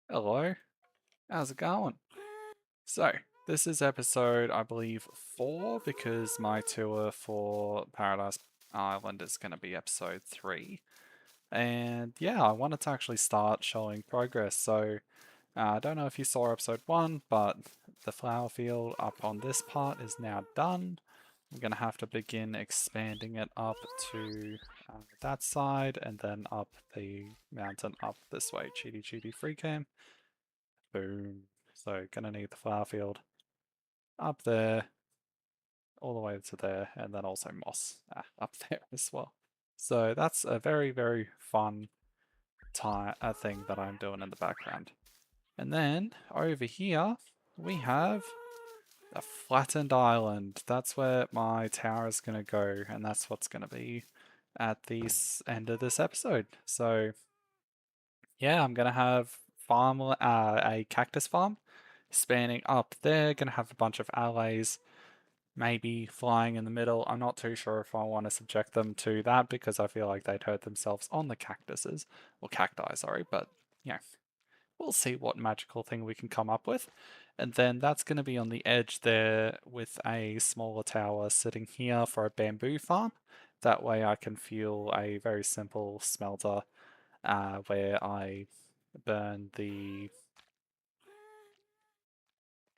Hello, how's it going? So, this is episode, I believe, 4 because my tour for Paradise Island is going to be episode 3. And yeah, I wanted to actually start showing progress. So, I don't know if you saw episode 1, but the flower field up on this part is now done. I'm going to have to begin expanding it up to that side and then up the mountain up this way. Cheaty cheaty free cam. Boom. So gonna need the flower field up there, all the way to there, and then also moss up there as well. So that's a very, very fun thing that I'm doing in the background. And then over here, we have a flattened island. That's where my tower is going to go, and that's what's going to be at the end of this episode. So yeah, I'm going to have a cactus farm spanning up there. Going to have a bunch of allays maybe flying in the middle. I'm not too sure if I want to subject them to that because I feel like they'd hurt themselves on the cactuses, or cacti, sorry, but yeah, we'll see what magical thing we can come up with. And then that's going to be on the edge there with a smaller tower sitting here for a bamboo farm. That way I can fuel a very simple smelter where I burn the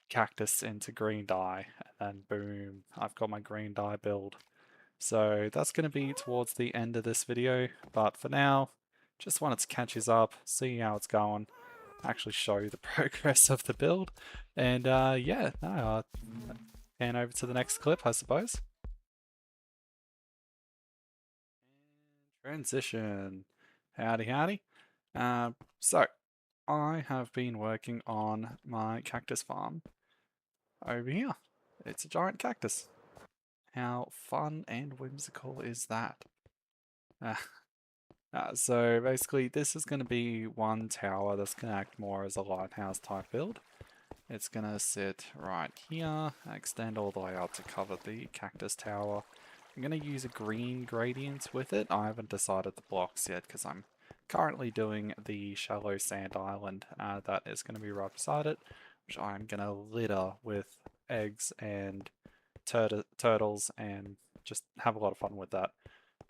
cactus into green dye, and then boom, I've got my green dye build. So that's going to be towards the end of this video, but for now, just wanted to catch you up, see how it's going, actually show you the progress of the build, and yeah, no, hand over to the next clip, I suppose. Transition. Howdy, howdy. So, I have been working on my cactus farm over here. It's a giant cactus. How fun and whimsical is that? Uh, so basically, this is going to be one tower that's going to act more as a lighthouse type build. It's going to sit right here, extend all the way out to cover the cactus tower. I'm going to use a green gradient with it. I haven't decided the blocks yet because I'm currently doing the shallow sand island that is going to be right beside it, which I'm going to litter with eggs and turtles and just have a lot of fun with that.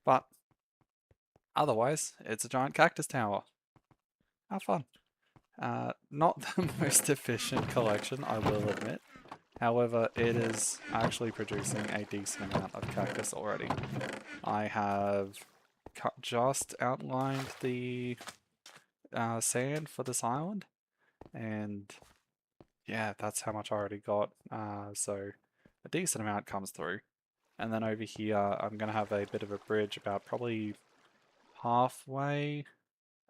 But otherwise, it's a giant cactus tower. Have fun. Not the most efficient collection, I will admit. However, it is actually producing a decent amount of cactus already. I have just outlined the sand for this island, and yeah, that's how much I already got. So a decent amount comes through. And then over here, I'm going to have a bit of a bridge about probably halfway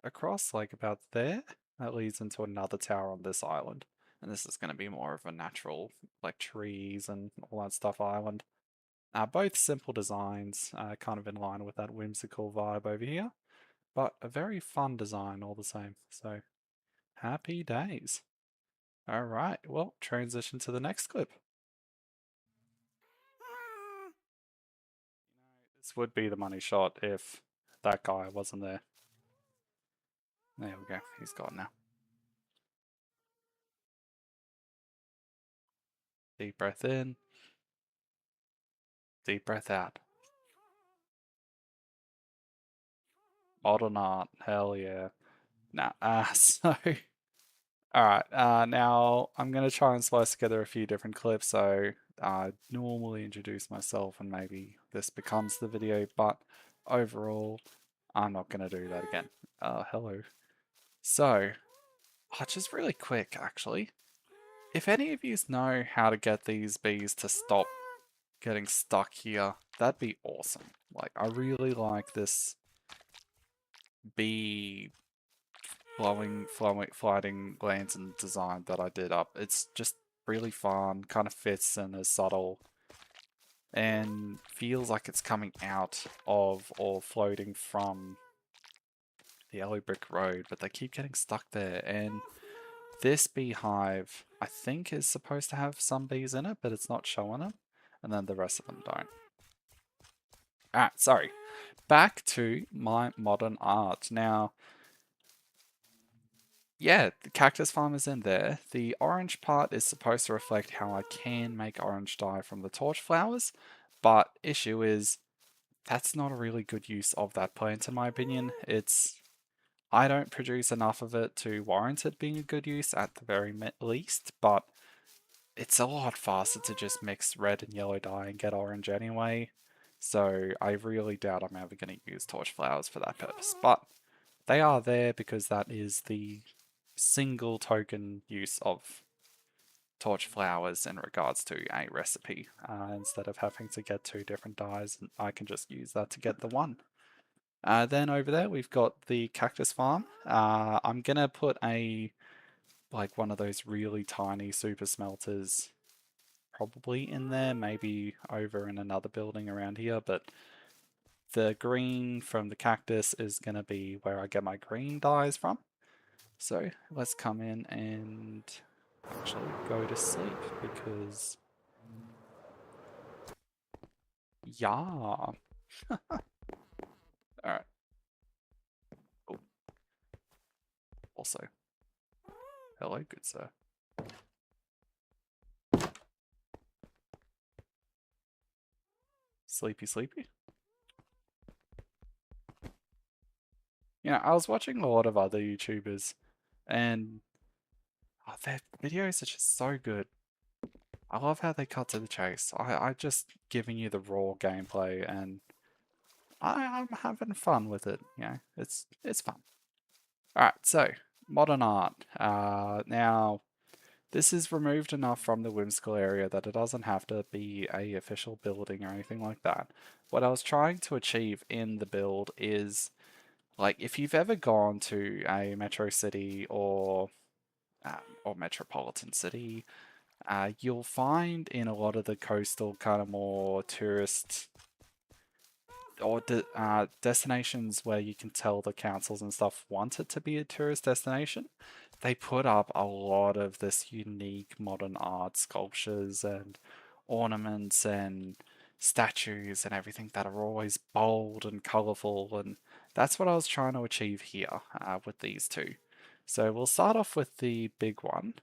across, like about there. That leads into another tower on this island. And this is going to be more of a natural, like trees and all that stuff island. Both simple designs, kind of in line with that whimsical vibe over here, but a very fun design all the same. So, happy days. Alright, well, transition to the next clip. This would be the money shot if that guy wasn't there. There we go, he's gone now. Deep breath in, deep breath out. Modern art, hell yeah. Nah, so alright, now I'm gonna try and splice together a few different clips, so I normally introduce myself and maybe this becomes the video, but overall, I'm not gonna do that again. Hello. So, just really quick actually, if any of you know how to get these bees to stop getting stuck here, that'd be awesome. Like, I really like this bee floating lantern design that I did up. It's just really fun, kind of fits and is subtle, and feels like it's coming out of or floating from the yellow brick road, but they keep getting stuck there. And this beehive, I think, is supposed to have some bees in it, but it's not showing them, and then the rest of them don't. Sorry. Back to my modern art. Now, yeah, the cactus farm is in there. The orange part is supposed to reflect how I can make orange dye from the torch flowers, but issue is that's not a really good use of that plant in my opinion. I don't produce enough of it to warrant it being a good use at the very least, but it's a lot faster to just mix red and yellow dye and get orange anyway. So I really doubt I'm ever going to use torch flowers for that purpose. But they are there because that is the single token use of torch flowers in regards to a recipe. Instead of having to get two different dyes, I can just use that to get the one. Then over there we've got the cactus farm. I'm gonna put one of those really tiny super smelters probably in there, maybe over in another building around here, but the green from the cactus is gonna be where I get my green dyes from. So let's come in and actually go to sleep because yeah. Alright. Oh, also, hello, good sir. Sleepy, sleepy? You know, I was watching a lot of other YouTubers and their videos are just so good. I love how they cut to the chase. I just giving you the raw gameplay and I'm having fun with it, you know. It's fun. Alright, so modern art. Now this is removed enough from the whimsical area that it doesn't have to be a official building or anything like that. What I was trying to achieve in the build is, like, if you've ever gone to a metro city or metropolitan city, you'll find in a lot of the coastal kind of more tourist or destinations where you can tell the councils and stuff want it to be a tourist destination, they put up a lot of this unique modern art sculptures and ornaments and statues and everything that are always bold and colorful, and that's what I was trying to achieve here with these two. So we'll start off with the big one.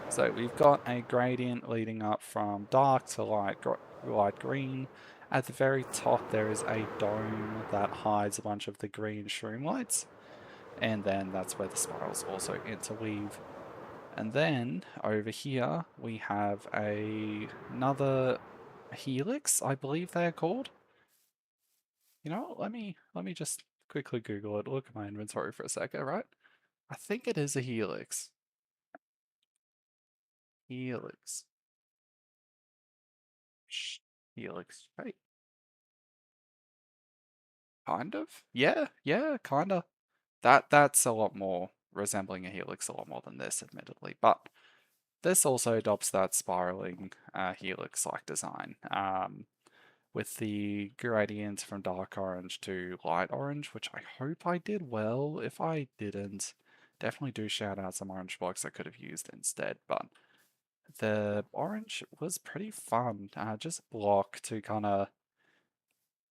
So we've got a gradient leading up from dark to light green. At the very top there is a dome that hides a bunch of the green shroom lights, and then that's where the spirals also interweave. And then over here we have another helix, I believe they are called. You know what, let me just quickly Google it, look at my inventory for a second, right? I think it is a helix. Helix. Helix. Right. Kind of? Yeah, yeah, kinda. That's a lot more resembling a helix a lot more than this, admittedly. But this also adopts that spiraling helix-like design. With the gradient from dark orange to light orange, which I hope I did well. If I didn't, definitely do shout out some orange blocks I could have used instead. But the orange was pretty fun. Just block to kind of,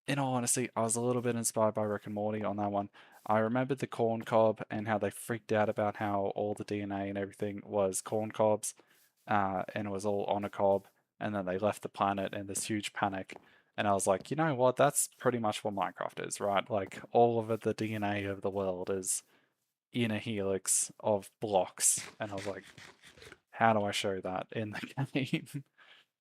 in all honesty, I was a little bit inspired by Rick and Morty on that one. I remembered the corn cob and how they freaked out about how all the DNA and everything was corn cobs, and it was all on a cob, and then they left the planet in this huge panic. And I was like, you know what? That's pretty much what Minecraft is, right? Like all of it, the DNA of the world is in a helix of blocks. And I was like, how do I show that in the game?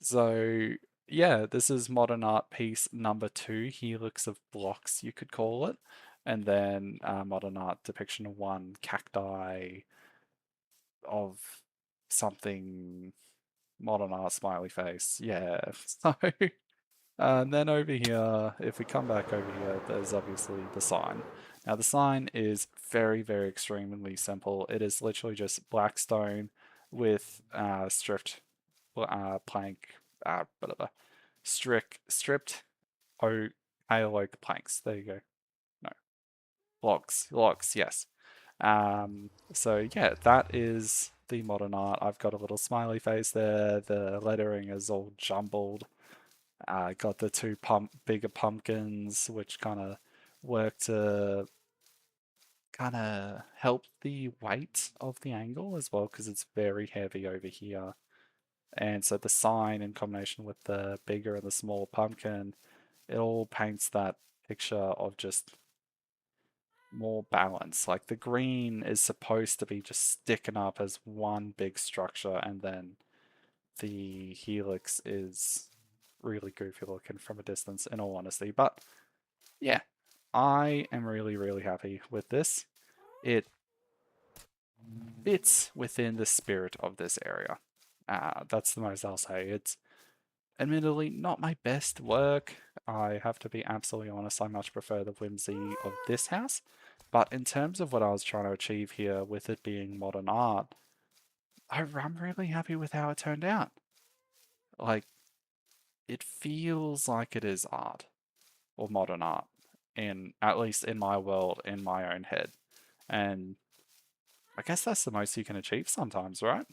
So yeah, this is modern art piece number 2, helix of blocks, you could call it. And then modern art depiction of 1, cacti of something, modern art smiley face. Yeah. So and then over here, if we come back over here, there's obviously the sign. Now the sign is very, very extremely simple. It is literally just black stone with stripped plank, whatever, stripped pale oak planks. There you go. No, logs. Yes. So yeah, that is the modern art. I've got a little smiley face there. The lettering is all jumbled. Got the two bigger pumpkins, which kind of work to kind of help the weight of the angle as well because it's very heavy over here. And so the sign in combination with the bigger and the smaller pumpkin, it all paints that picture of just more balance. Like the green is supposed to be just sticking up as one big structure, and then the helix is really goofy looking from a distance, in all honesty. But yeah, I am really, really happy with this. It fits within the spirit of this area. That's the most I'll say. It's admittedly not my best work. I have to be absolutely honest, I much prefer the whimsy of this house. But in terms of what I was trying to achieve here with it being modern art, I'm really happy with how it turned out. Like, it feels like it is art, or modern art, in at least in my world, in my own head. And I guess that's the most you can achieve sometimes, right?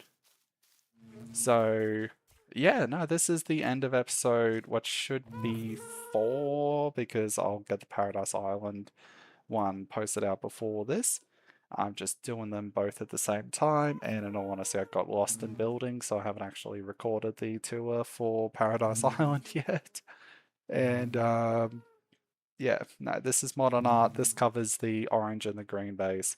So, yeah, no, this is the end of episode, what should be 4, because I'll get the Paradise Island one posted out before this. I'm just doing them both at the same time, and in all honesty, I got lost in building, so I haven't actually recorded the tour for Paradise Island yet. And yeah, no, this is modern art. This covers the orange and the green base.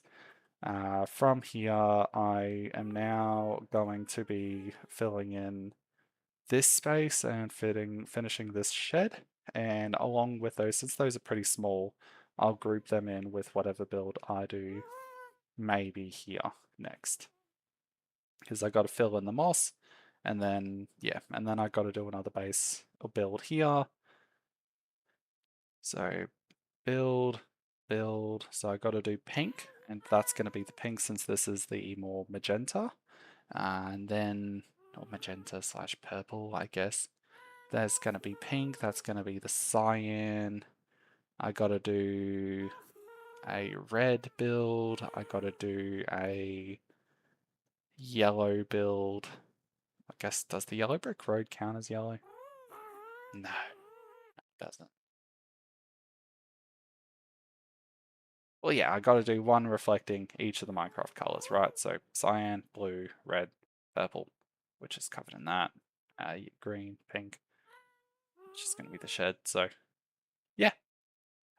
From here, I am now going to be filling in this space and finishing this shed. And along with those, since those are pretty small, I'll group them in with whatever build I do maybe here next. Because I got to fill in the moss, and then, yeah, and then I got to do another base or build here. So build, build. So I got to do pink, and that's going to be the pink since this is the more magenta. And then, or magenta slash purple, I guess. There's going to be pink, that's going to be the cyan. I got to do a red build. I got to do a yellow build. I guess, does the yellow brick road count as yellow? No, it doesn't. Well, yeah, I got to do one reflecting each of the Minecraft colors, right? So cyan, blue, red, purple, which is covered in that. Green, pink, which is going to be the shed. So, yeah.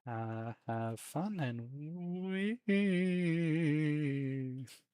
Have fun and